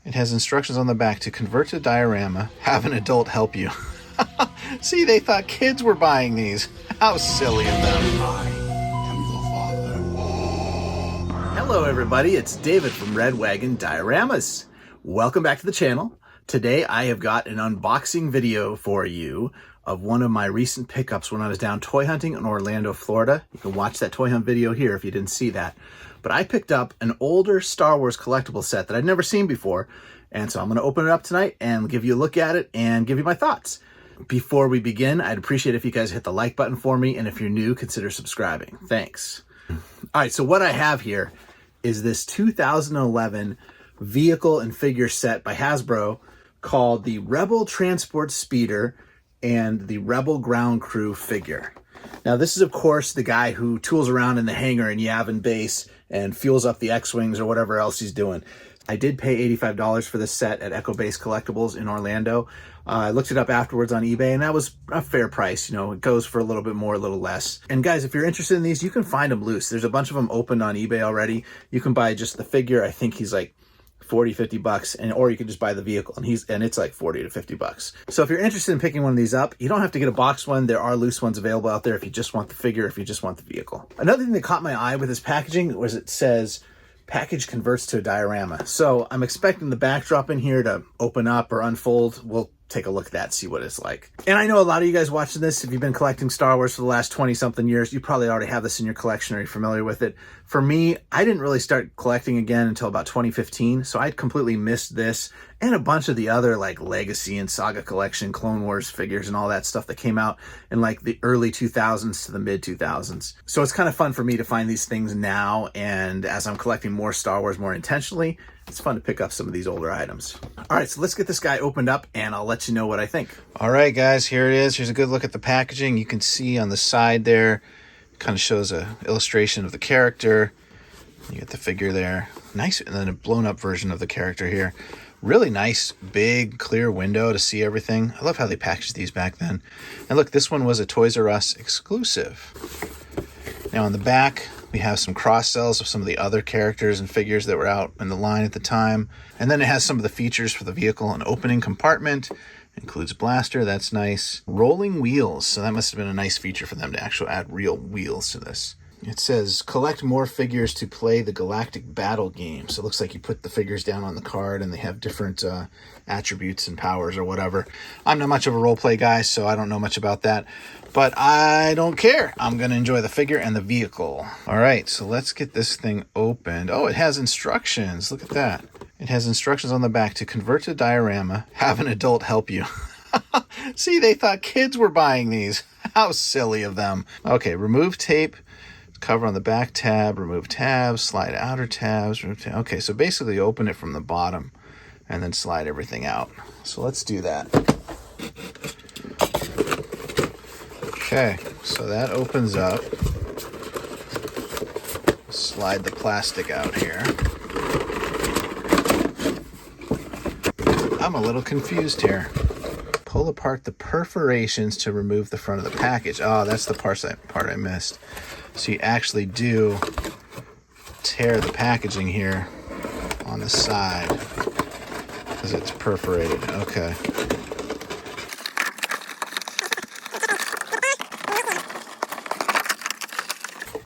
It has instructions on the back to convert to diorama. Have an adult help you. See, they thought kids were buying these. How silly of them. I am your father. Hello everybody, it's David from Red Wagon Dioramas. Welcome back to the channel. Today I have got an unboxing video for you of one of my recent pickups when I was down toy hunting in Orlando, Florida. You can watch that toy hunt video here if you didn't see that. But I picked up an older Star Wars collectible set that I'd never seen before. And so I'm going to open it up tonight and give you a look at it and give you my thoughts. Before we begin, I'd appreciate if you guys hit the like button for me. And if you're new, consider subscribing. Thanks. All right, so what I have here is this 2011 vehicle and figure set by Hasbro called the Rebel Transport Speeder and the Rebel Ground Crew figure. Now, this is, of course, the guy who tools around in the hangar in Yavin Base and fuels up the X-Wings or whatever else he's doing. I did pay $85 for this set at Echo Base Collectibles in Orlando. I looked it up afterwards on eBay, and that was a fair price. You know, it goes for a little bit more, a little less. And guys, if you're interested in these, you can find them loose. There's a bunch of them opened on eBay already. You can buy just the figure. I think he's like 40, 50 bucks, or you can just buy the vehicle, and it's like 40 to 50 bucks. So if you're interested in picking one of these up, you don't have to get a boxed one. There are loose ones available out there if you just want the figure, if you just want the vehicle. Another thing that caught my eye with this packaging was it says, package converts to a diorama. So I'm expecting the backdrop in here to open up or unfold. We'll take a look at that, see what it's like. And I know a lot of you guys watching this, if you've been collecting Star Wars for the last 20-something years, you probably already have this in your collection or you're familiar with it. For me, I didn't really start collecting again until about 2015, so I'd completely missed this and a bunch of the other like Legacy and Saga Collection, Clone Wars figures and all that stuff that came out in like the early 2000s to the mid 2000s. So it's kind of fun for me to find these things now, and as I'm collecting more Star Wars more intentionally, it's fun to pick up some of these older items. All right, so let's get this guy opened up and I'll let you know what I think. All right, guys, here it is. Here's a good look at the packaging. You can see on the side there, it kind of shows a illustration of the character. You get the figure there. Nice, and then a blown up version of the character here. Really nice, big, clear window to see everything. I love how they packaged these back then. And look, this one was a Toys R Us exclusive. Now on the back, we have some cross sells of some of the other characters and figures that were out in the line at the time. And then it has some of the features for the vehicle. An opening compartment, includes blaster, that's nice. Rolling wheels, so that must have been a nice feature for them to actually add real wheels to this. It says, collect more figures to play the Galactic Battle game. So it looks like you put the figures down on the card and they have different attributes and powers or whatever. I'm not much of a role-play guy, so I don't know much about that. But I don't care. I'm going to enjoy the figure and the vehicle. All right, so let's get this thing opened. Oh, it has instructions. Look at that. It has instructions on the back to convert to diorama. Have an adult help you. See, they thought kids were buying these. How silly of them. Okay, remove tape. Cover on the back tab, remove tabs, slide outer tabs. Okay, so basically open it from the bottom and then slide everything out. So let's do that. Okay, so that opens up. Slide the plastic out here. I'm a little confused here. Pull apart the perforations to remove the front of the package. Oh, that's the part I missed. So you actually do tear the packaging here on the side because it's perforated. Okay.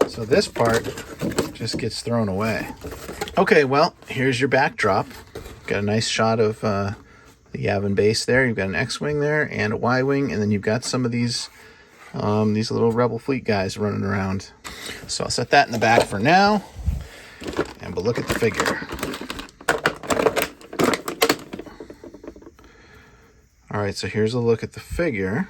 So this part just gets thrown away. Okay, well, here's your backdrop. Got a nice shot of the Yavin base there. You've got an X-Wing there and a Y-Wing, and then you've got some of these little Rebel Fleet guys running around. So I'll set that in the back for now, and we'll look at the figure. All right, so here's a look at the figure.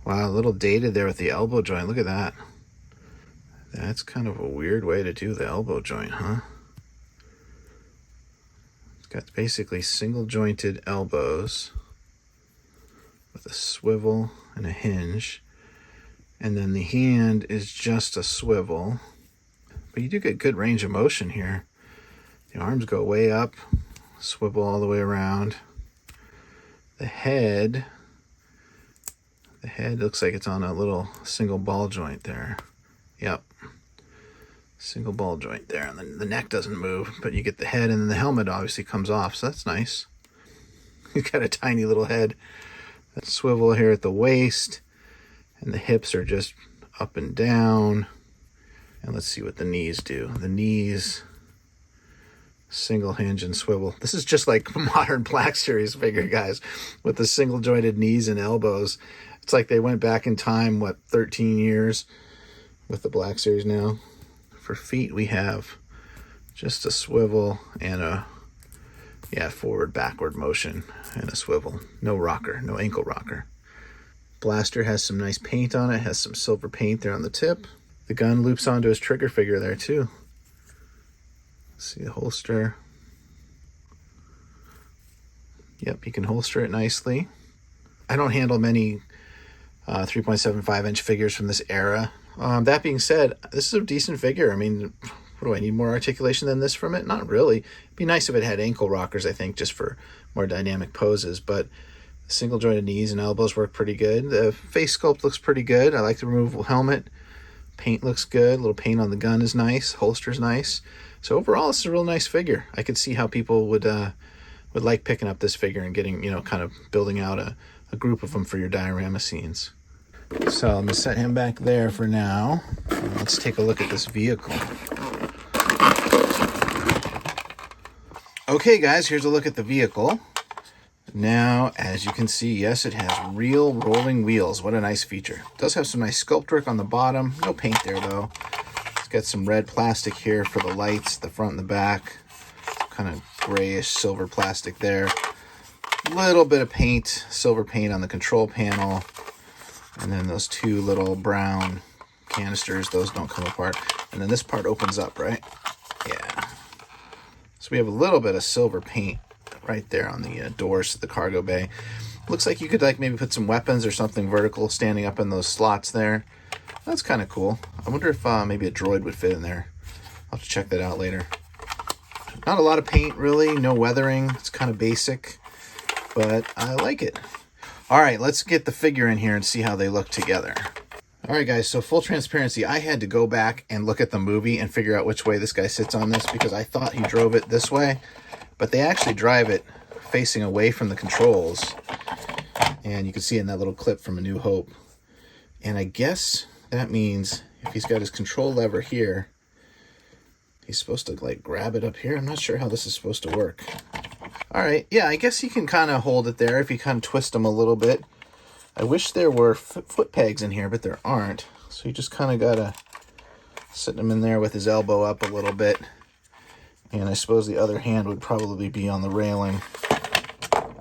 Wow, a little dated there with the elbow joint. Look at that. That's kind of a weird way to do the elbow joint, huh? It's got basically single jointed elbows with a swivel and a hinge, and then the hand is just a swivel, but you do get good range of motion here. The arms go way up, swivel all the way around. The head looks like it's on a little single ball joint there. Yep. Single ball joint there, and the neck doesn't move, but you get the head, and then the helmet obviously comes off, so that's nice. He's got a tiny little head. That swivel here at the waist, and the hips are just up and down. And let's see what the knees do. The knees, single hinge and swivel. This is just like modern Black Series figure, guys, with the single jointed knees and elbows. It's like they went back in time, what, 13 years with the Black Series now. For feet, we have just a swivel and a, forward, backward motion and a swivel. No rocker, no ankle rocker. Blaster has some nice paint on it, has some silver paint there on the tip. The gun loops onto his trigger figure there too. See the holster. Yep, you can holster it nicely. I don't handle many 3.75 inch figures from this era. That being said, this is a decent figure. I mean, what do I need more articulation than this from it? Not really. It'd be nice if it had ankle rockers, I think, just for more dynamic poses, but single jointed knees and elbows work pretty good. The face sculpt looks pretty good. I like the removable helmet. Paint looks good. A little paint on the gun is nice. Holster's nice. So overall, this is a real nice figure. I could see how people would like picking up this figure and getting, kind of building out a group of them for your diorama scenes. So I'm going to set him back there for now. Let's take a look at this vehicle. Okay, guys, here's a look at the vehicle. Now, as you can see, yes, it has real rolling wheels. What a nice feature. It does have some nice sculpt work on the bottom. No paint there, though. It's got some red plastic here for the lights, the front and the back. Kind of grayish silver plastic there. Little bit of paint, silver paint on the control panel. And then those two little brown canisters, those don't come apart. And then this part opens up, right? Yeah. So we have a little bit of silver paint right there on the doors to the cargo bay. Looks like you could maybe put some weapons or something vertical standing up in those slots there. That's kind of cool. I wonder if maybe a droid would fit in there. I'll have to check that out later. Not a lot of paint, really. No weathering. It's kind of basic, but I like it. All right, let's get the figure in here and see how they look together. All right, guys, so full transparency, I had to go back and look at the movie and figure out which way this guy sits on this because I thought he drove it this way, but they actually drive it facing away from the controls. And you can see in that little clip from A New Hope. And I guess that means if he's got his control lever here, he's supposed to grab it up here. I'm not sure how this is supposed to work. All right, yeah, I guess you can kind of hold it there if you kind of twist them a little bit. I wish there were foot pegs in here, but there aren't. So you just kind of got to sit him in there with his elbow up a little bit. And I suppose the other hand would probably be on the railing.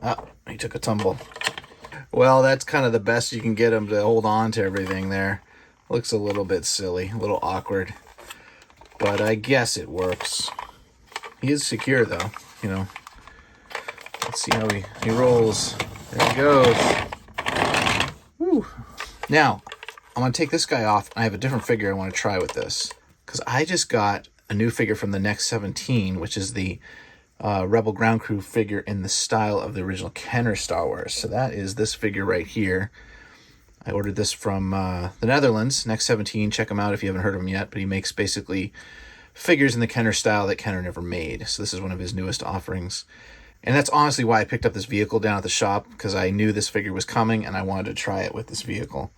Ah, he took a tumble. Well, that's kind of the best you can get him to hold on to everything there. Looks a little bit silly, a little awkward. But I guess it works. He is secure, though, Let's see how he rolls. There he goes. Woo. Now, I'm going to take this guy off. I have a different figure I want to try with this. Because I just got a new figure from the Next 17, which is the Rebel Ground Crew figure in the style of the original Kenner Star Wars. So that is this figure right here. I ordered this from the Netherlands, Next 17. Check him out if you haven't heard of him yet. But he makes basically figures in the Kenner style that Kenner never made. So this is one of his newest offerings. And that's honestly why I picked up this vehicle down at the shop, because I knew this figure was coming and I wanted to try it with this vehicle.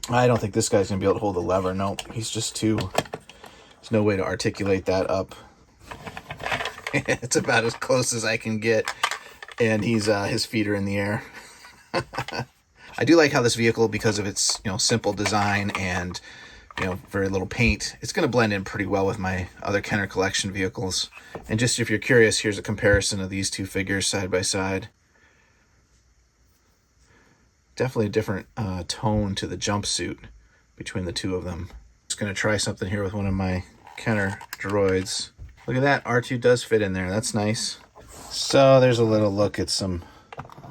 I don't think this guy's going to be able to hold the lever. Nope, he's just too... There's no way to articulate that up. It's about as close as I can get. And his feet are in the air. I do like how this vehicle, because of its simple design and very little paint, it's going to blend in pretty well with my other Kenner collection vehicles. And just if you're curious, here's a comparison of these two figures side by side. Definitely a different tone to the jumpsuit between the two of them. Just going to try something here with one of my Kenner droids. Look at that, R2 does fit in there. That's nice. So there's a little look at some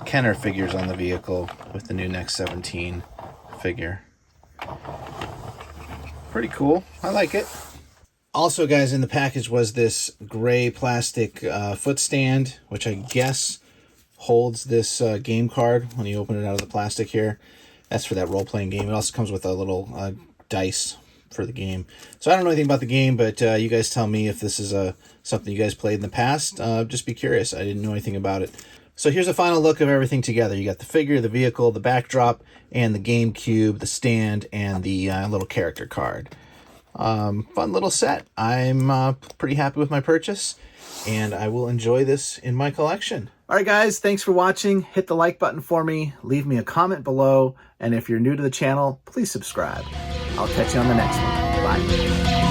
Kenner figures on the vehicle with the new Next 17 figure. Pretty cool. I like it. Also, guys, in the package was this gray plastic foot stand, which I guess holds this game card when you open it out of the plastic here. That's for that role-playing game. It also comes with a little dice for the game. So I don't know anything about the game, but you guys tell me if this is something you guys played in the past. Just be curious. I didn't know anything about it. So here's a final look of everything together. You got the figure, the vehicle, the backdrop, and the game cube, the stand, and the little character card. Fun little set. I'm pretty happy with my purchase, and I will enjoy this in my collection. All right, guys, thanks for watching. Hit the like button for me. Leave me a comment below. And if you're new to the channel, please subscribe. I'll catch you on the next one. Bye.